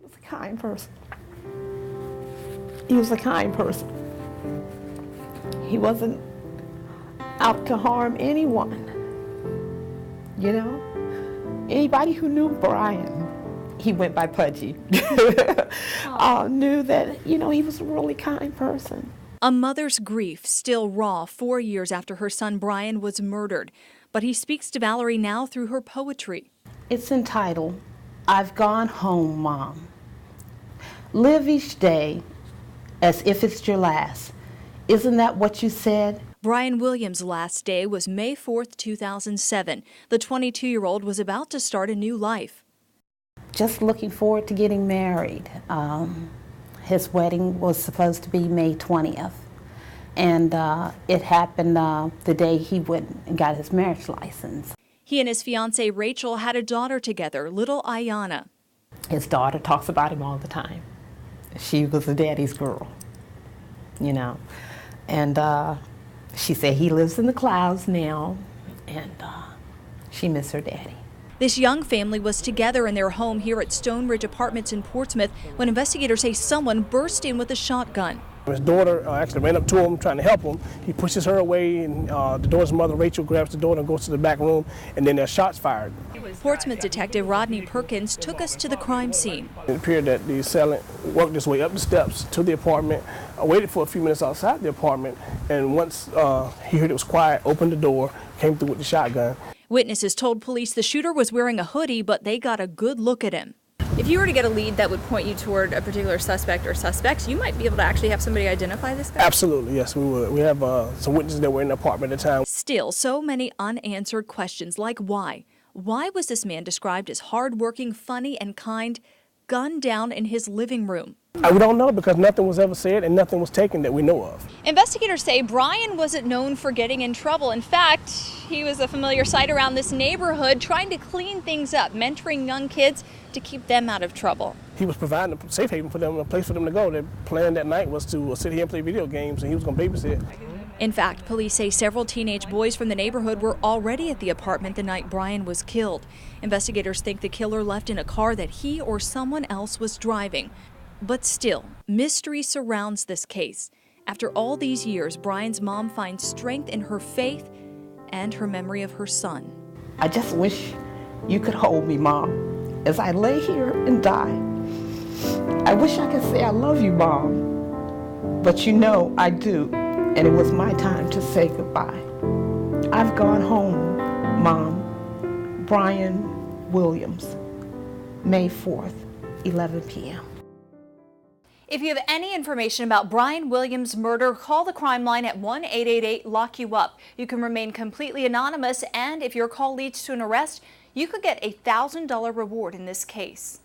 was a kind person. He was a kind person. He wasn't out to harm anyone. You know, anybody who knew Brian, he went by Pudgy, knew that, you know, he was a really kind person. A mother's grief still raw 4 years after her son Brian was murdered. But he speaks to Valerie now through her poetry. It's entitled, I've Gone Home, Mom. Live each day as if it's your last. Isn't that what you said? Brian Williams' last day was May 4th, 2007. The 22-year-old was about to start a new life. Just looking forward to getting married. His wedding was supposed to be May 20th. And it happened the day he went and got his marriage license. He and his fiancée Rachel had a daughter together, little Ayanna. His daughter talks about him all the time. She was a daddy's girl, you know. And she said he lives in the clouds now, and she missed her daddy. This young family was together in their home here at Stone Ridge Apartments in Portsmouth when investigators say someone burst in with a shotgun. His daughter actually ran up to him trying to help him. He pushes her away, and the daughter's mother, Rachel, grabs the daughter and goes to the back room, and then there's shots fired. Portsmouth detective Rodney Perkins took us to the crime scene. It appeared that the assailant worked his way up the steps to the apartment, waited for a few minutes outside the apartment, and once he heard it was quiet, opened the door, came through with the shotgun. Witnesses told police the shooter was wearing a hoodie, but they got a good look at him. If you were to get a lead that would point you toward a particular suspect or suspects, you might be able to actually have somebody identify this guy? Absolutely, yes, we would. We have some witnesses that were in the apartment at the time. Still, so many unanswered questions like why? Why was this man described as hardworking, funny, and kind, gunned down in his living room? We don't know because nothing was ever said and nothing was taken that we know of. Investigators say Brian wasn't known for getting in trouble. In fact, he was a familiar sight around this neighborhood, trying to clean things up, mentoring young kids to keep them out of trouble. He was providing a safe haven for them, a place for them to go. Their plan that night was to sit here and play video games, and he was going to babysit. In fact, police say several teenage boys from the neighborhood were already at the apartment the night Brian was killed. Investigators think the killer left in a car that he or someone else was driving. But still, mystery surrounds this case. After all these years, Brian's mom finds strength in her faith and her memory of her son. I just wish you could hold me, Mom, as I lay here and die. I wish I could say I love you, Mom, but you know I do, and it was my time to say goodbye. I've gone home, Mom. Brian Williams, May 4th, 11 p.m. If you have any information about Brian Williams' murder, call the crime line at 1-888-LOCK-YOU-UP. You can remain completely anonymous, and if your call leads to an arrest, you could get a $1,000 reward in this case.